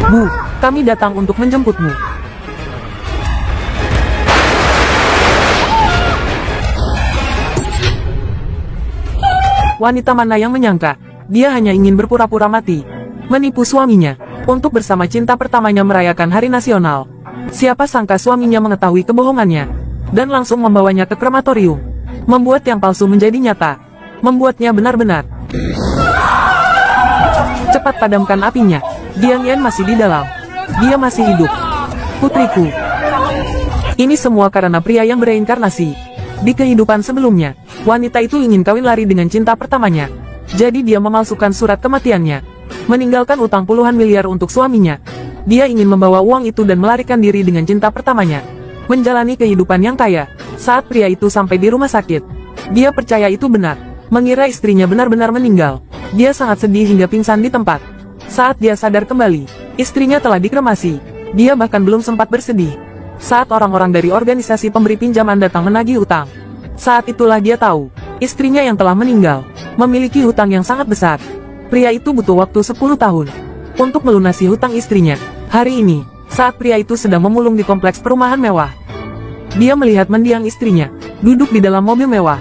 Bu, kami datang untuk menjemputmu. Wanita mana yang menyangka, dia hanya ingin berpura-pura mati, menipu suaminya, untuk bersama cinta pertamanya merayakan hari nasional. Siapa sangka suaminya mengetahui kebohongannya, dan langsung membawanya ke krematorium, membuat yang palsu menjadi nyata, membuatnya benar-benar. Cepat padamkan apinya, Jiang Yan masih di dalam, dia masih hidup. Putriku. Ini semua karena pria yang bereinkarnasi. Di kehidupan sebelumnya, wanita itu ingin kawin lari dengan cinta pertamanya. Jadi dia memalsukan surat kematiannya, meninggalkan utang puluhan miliar untuk suaminya. Dia ingin membawa uang itu dan melarikan diri dengan cinta pertamanya, menjalani kehidupan yang kaya. Saat pria itu sampai di rumah sakit, dia percaya itu benar, mengira istrinya benar-benar meninggal. Dia sangat sedih hingga pingsan di tempat. Saat dia sadar kembali, istrinya telah dikremasi. Dia bahkan belum sempat bersedih saat orang-orang dari organisasi pemberi pinjaman datang menagih utang. Saat itulah dia tahu, istrinya yang telah meninggal, memiliki hutang yang sangat besar. Pria itu butuh waktu 10 tahun untuk melunasi hutang istrinya. Hari ini, saat pria itu sedang memulung di kompleks perumahan mewah, dia melihat mendiang istrinya, duduk di dalam mobil mewah.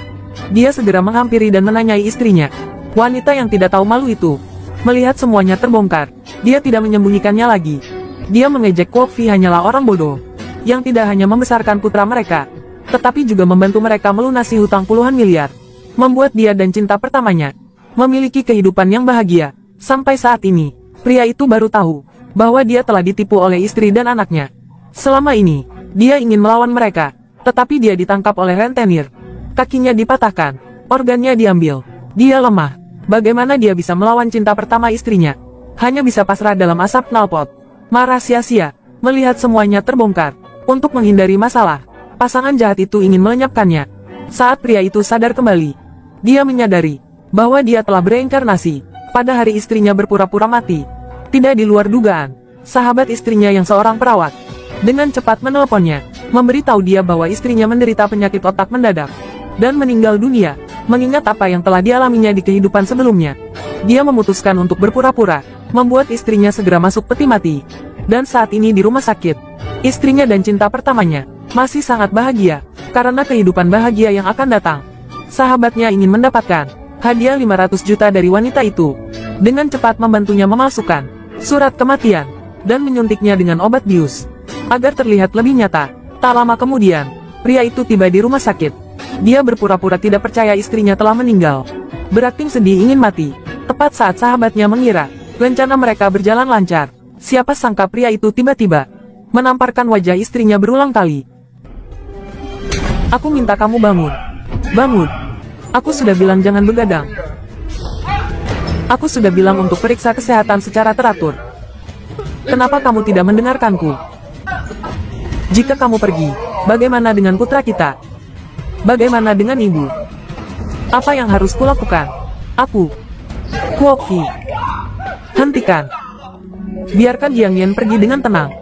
Dia segera menghampiri dan menanyai istrinya. Wanita yang tidak tahu malu itu, melihat semuanya terbongkar, dia tidak menyembunyikannya lagi. Dia mengejek Kwok Fi hanyalah orang bodoh, yang tidak hanya membesarkan putra mereka, tetapi juga membantu mereka melunasi hutang puluhan miliar, membuat dia dan cinta pertamanya memiliki kehidupan yang bahagia. Sampai saat ini, pria itu baru tahu bahwa dia telah ditipu oleh istri dan anaknya. Selama ini, dia ingin melawan mereka, tetapi dia ditangkap oleh rentenir. Kakinya dipatahkan, organnya diambil. Dia lemah. Bagaimana dia bisa melawan cinta pertama istrinya? Hanya bisa pasrah dalam asap knalpot. Marah sia-sia, melihat semuanya terbongkar. Untuk menghindari masalah, pasangan jahat itu ingin melenyapkannya. Saat pria itu sadar kembali, dia menyadari bahwa dia telah bereinkarnasi pada hari istrinya berpura-pura mati. Tidak di luar dugaan, sahabat istrinya yang seorang perawat dengan cepat menelponnya, memberitahu dia bahwa istrinya menderita penyakit otak mendadak dan meninggal dunia. Mengingat apa yang telah dialaminya di kehidupan sebelumnya, dia memutuskan untuk berpura-pura, membuat istrinya segera masuk peti mati. Dan saat ini di rumah sakit, istrinya dan cinta pertamanya masih sangat bahagia, karena kehidupan bahagia yang akan datang. Sahabatnya ingin mendapatkan hadiah 500 juta dari wanita itu, dengan cepat membantunya memalsukan surat kematian, dan menyuntiknya dengan obat bius, agar terlihat lebih nyata. Tak lama kemudian, pria itu tiba di rumah sakit. Dia berpura-pura tidak percaya istrinya telah meninggal, berakting sedih ingin mati. Tepat saat sahabatnya mengira rencana mereka berjalan lancar, siapa sangka pria itu tiba-tiba menamparkan wajah istrinya berulang kali. Aku minta kamu bangun. Bangun. Aku sudah bilang jangan begadang. Aku sudah bilang untuk periksa kesehatan secara teratur. Kenapa kamu tidak mendengarkanku? Jika kamu pergi, bagaimana dengan putra kita? Bagaimana dengan ibu? Apa yang harus kulakukan? Aku, Kwok Fi. Hentikan. Biarkan Jiang Yan pergi dengan tenang.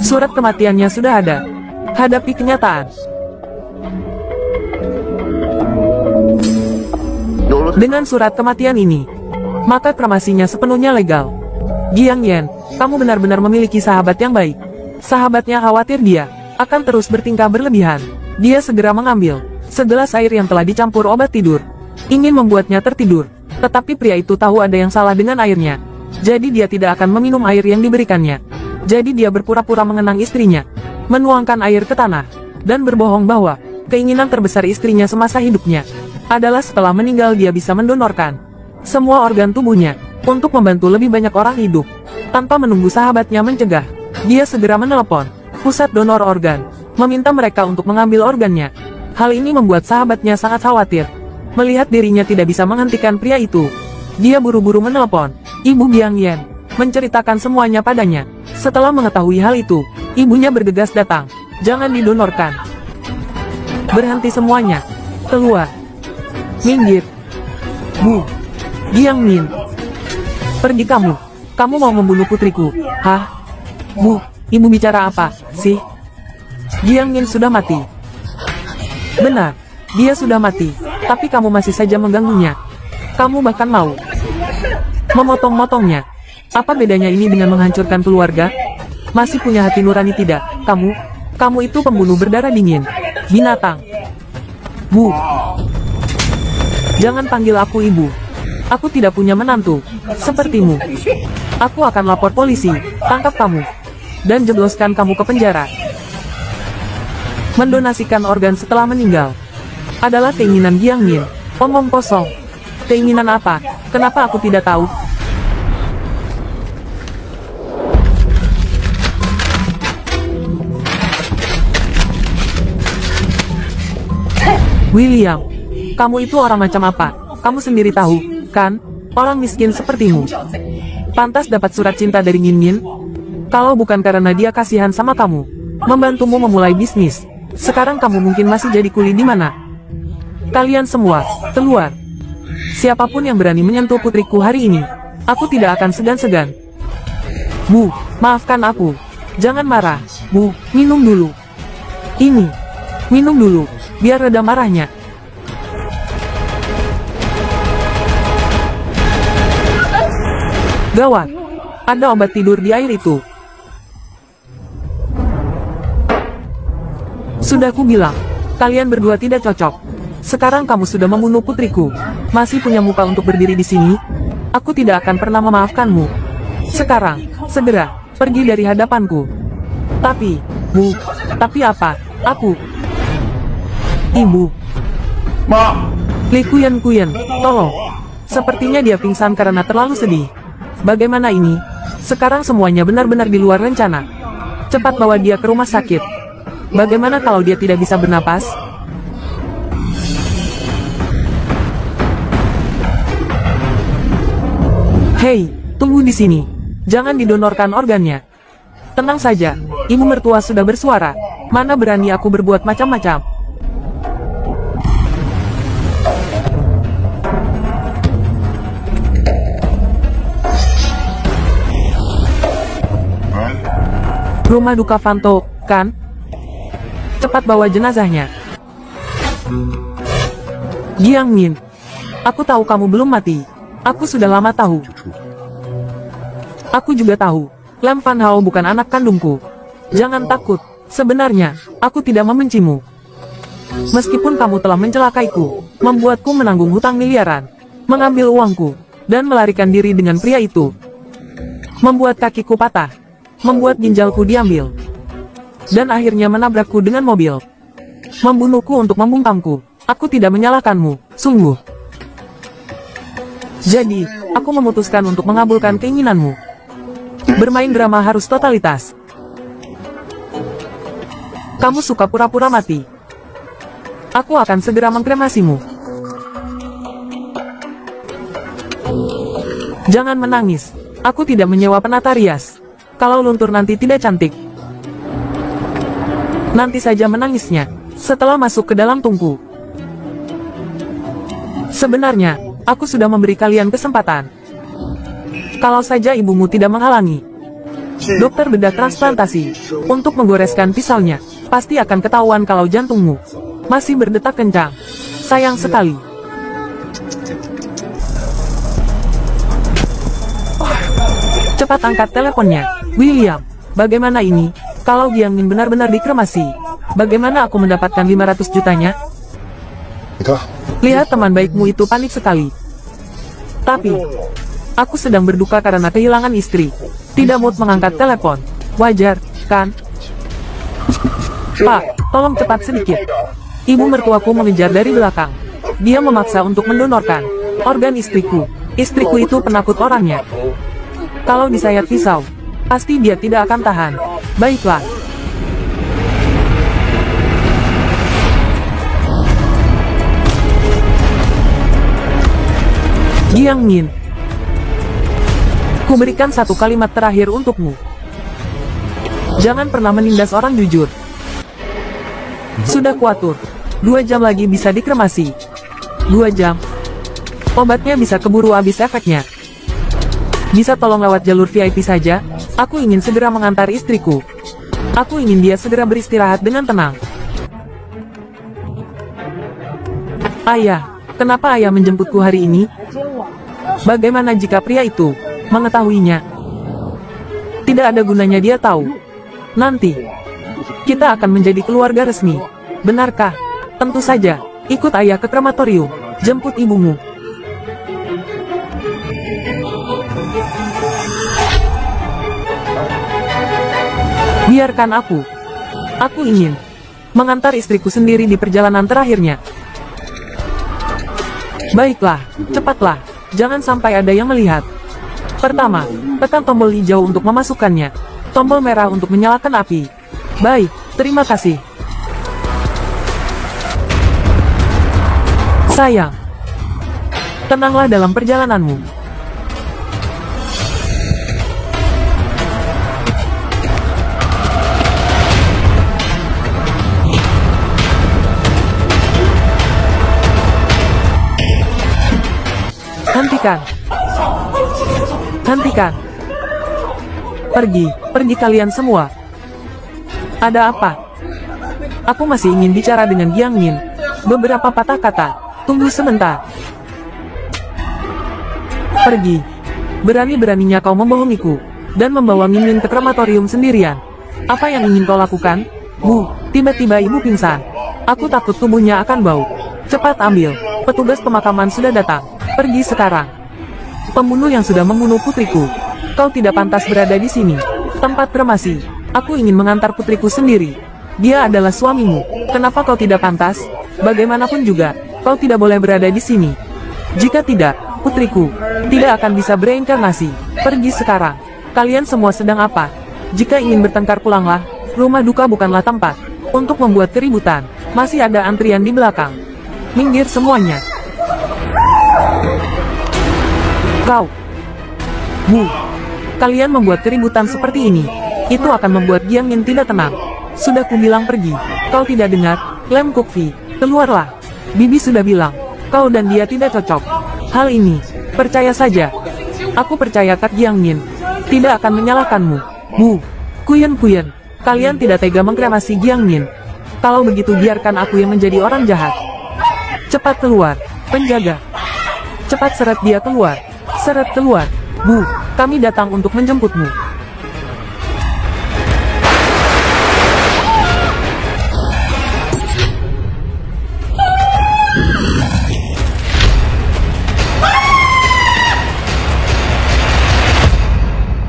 Surat kematiannya sudah ada. Hadapi kenyataan. Dengan surat kematian ini, maka kremasinya sepenuhnya legal. Jiang Yan, kamu benar-benar memiliki sahabat yang baik. Sahabatnya khawatir dia akan terus bertingkah berlebihan. Dia segera mengambil segelas air yang telah dicampur obat tidur, ingin membuatnya tertidur. Tetapi pria itu tahu ada yang salah dengan airnya. Jadi dia tidak akan meminum air yang diberikannya. Jadi dia berpura-pura mengenang istrinya, menuangkan air ke tanah, dan berbohong bahwa keinginan terbesar istrinya semasa hidupnya adalah setelah meninggal dia bisa mendonorkan semua organ tubuhnya untuk membantu lebih banyak orang hidup. Tanpa menunggu sahabatnya mencegah, dia segera menelepon pusat donor organ, meminta mereka untuk mengambil organnya. Hal ini membuat sahabatnya sangat khawatir, melihat dirinya tidak bisa menghentikan pria itu. Dia buru-buru menelepon Ibu Jiang Yan, menceritakan semuanya padanya. Setelah mengetahui hal itu, ibunya bergegas datang. Jangan didonorkan. Berhenti semuanya. Keluar. Minggir. Bu. Jiang Min. Pergi kamu. Kamu mau membunuh putriku. Hah? Bu, ibu bicara apa sih? Jiang Min sudah mati. Benar, dia sudah mati. Tapi kamu masih saja mengganggunya. Kamu bahkan mau memotong-motongnya. Apa bedanya ini dengan menghancurkan keluarga? Masih punya hati nurani tidak? Kamu itu pembunuh berdarah dingin. Binatang. Bu. Jangan panggil aku ibu. Aku tidak punya menantu sepertimu. Aku akan lapor polisi, tangkap kamu, dan jebloskan kamu ke penjara. Mendonasikan organ setelah meninggal adalah keinginan Jiang Min. Omong kosong. Keinginan apa? Kenapa aku tidak tahu? William, kamu itu orang macam apa? Kamu sendiri tahu, kan? Orang miskin sepertimu pantas dapat surat cinta dari Ngin Ngin. Kalau bukan karena dia kasihan sama kamu, membantumu memulai bisnis, sekarang kamu mungkin masih jadi kuli di mana? Kalian semua, keluar. Siapapun yang berani menyentuh putriku hari ini, aku tidak akan segan-segan. Bu, maafkan aku. Jangan marah. Bu, minum dulu. Ini. Minum dulu, biar reda marahnya. Gawat. Ada obat tidur di air itu. Sudah ku bilang, kalian berdua tidak cocok. Sekarang kamu sudah membunuh putriku. Masih punya muka untuk berdiri di sini? Aku tidak akan pernah memaafkanmu. Sekarang, segera, pergi dari hadapanku. Tapi, Bu, tapi apa? Ibu. Li Kuyen, tolong. Sepertinya dia pingsan karena terlalu sedih. Bagaimana ini? Sekarang semuanya benar-benar di luar rencana. Cepat bawa dia ke rumah sakit. Bagaimana kalau dia tidak bisa bernapas? Hei, tunggu di sini. Jangan didonorkan organnya. Tenang saja, ibu mertua sudah bersuara. Mana berani aku berbuat macam-macam. Rumah duka Vanto, kan? Cepat bawa jenazahnya. Jiang Min, aku tahu kamu belum mati. Aku sudah lama tahu. Aku juga tahu, Lam Fan Hao bukan anak kandungku. Jangan takut, sebenarnya, aku tidak membencimu. Meskipun kamu telah mencelakaiku, membuatku menanggung hutang miliaran, mengambil uangku, dan melarikan diri dengan pria itu. Membuat kakiku patah, membuat ginjalku diambil, dan akhirnya menabrakku dengan mobil. Membunuhku untuk membungkamku. Aku tidak menyalahkanmu, sungguh. Jadi, aku memutuskan untuk mengabulkan keinginanmu. Bermain drama harus totalitas. Kamu suka pura-pura mati. Aku akan segera mengkremasimu. Jangan menangis. Aku tidak menyewa penata rias. Kalau luntur nanti tidak cantik. Nanti saja menangisnya, setelah masuk ke dalam tungku. Sebenarnya, aku sudah memberi kalian kesempatan. Kalau saja ibumu tidak menghalangi. Dokter bedah transplantasi, untuk menggoreskan pisaunya, pasti akan ketahuan kalau jantungmu masih berdetak kencang. Sayang sekali. Cepat angkat teleponnya. William, bagaimana ini? Kalau Jiang Min benar-benar dikremasi, bagaimana aku mendapatkan 500 jutanya? Lihat teman baikmu itu panik sekali. Tapi, aku sedang berduka karena kehilangan istri. Tidak mood mengangkat telepon. Wajar, kan? Pak, tolong cepat sedikit. Ibu mertuaku mengejar dari belakang. Dia memaksa untuk mendonorkan organ istriku. Istriku itu penakut orangnya. Kalau disayat pisau, pasti dia tidak akan tahan. Baiklah. Jiang Min, ku berikan satu kalimat terakhir untukmu. Jangan pernah menindas orang jujur. Sudah kuatur. 2 jam lagi bisa dikremasi. 2 jam. Obatnya bisa keburu habis efeknya. Bisa tolong lewat jalur VIP saja? Aku ingin segera mengantar istriku. Aku ingin dia segera beristirahat dengan tenang. Ayah, kenapa ayah menjemputku hari ini? Bagaimana jika pria itu mengetahuinya? Tidak ada gunanya dia tahu. Nanti, kita akan menjadi keluarga resmi. Benarkah? Tentu saja. Ikut ayah ke krematorium. Jemput ibumu. Biarkan aku. Aku ingin mengantar istriku sendiri di perjalanan terakhirnya. Baiklah, cepatlah. Jangan sampai ada yang melihat. Pertama, tekan tombol hijau untuk memasukkannya. Tombol merah untuk menyalakan api. Baik, terima kasih. Sayang, tenanglah dalam perjalananmu. Hentikan. Hentikan. Pergi kalian semua. Ada apa? Aku masih ingin bicara dengan Giang Yin. Beberapa patah kata. Tunggu sebentar. Pergi. Berani-beraninya kau membohongiku, dan membawa Min Min ke krematorium sendirian. Apa yang ingin kau lakukan? Bu, tiba-tiba ibu pingsan. Aku takut tubuhnya akan bau. Cepat ambil. Petugas pemakaman sudah datang. Pergi sekarang. Pembunuh yang sudah membunuh putriku. Kau tidak pantas berada di sini. Tempat kremasi. Aku ingin mengantar putriku sendiri. Dia adalah suamimu. Kenapa kau tidak pantas? Bagaimanapun juga, kau tidak boleh berada di sini. Jika tidak, putriku tidak akan bisa bereinkarnasi. Pergi sekarang. Kalian semua sedang apa? Jika ingin bertengkar, pulanglah. Rumah duka bukanlah tempat untuk membuat keributan. Masih ada antrian di belakang. Minggir semuanya. Kau. Bu. Kalian membuat keributan seperti ini. Itu akan membuat Giang Yin tidak tenang. Sudah kubilang pergi. Kau tidak dengar? Lem Kukvi, keluarlah. Bibi sudah bilang, kau dan dia tidak cocok. Hal ini, percaya saja. Aku percaya Kak Giang Yin tidak akan menyalahkanmu. Bu. Kuyen, kalian tidak tega mengkremasi Giang Yin. Kalau begitu biarkan aku yang menjadi orang jahat. Cepat keluar, penjaga. Cepat seret dia keluar. Seret keluar. Bu, kami datang untuk menjemputmu.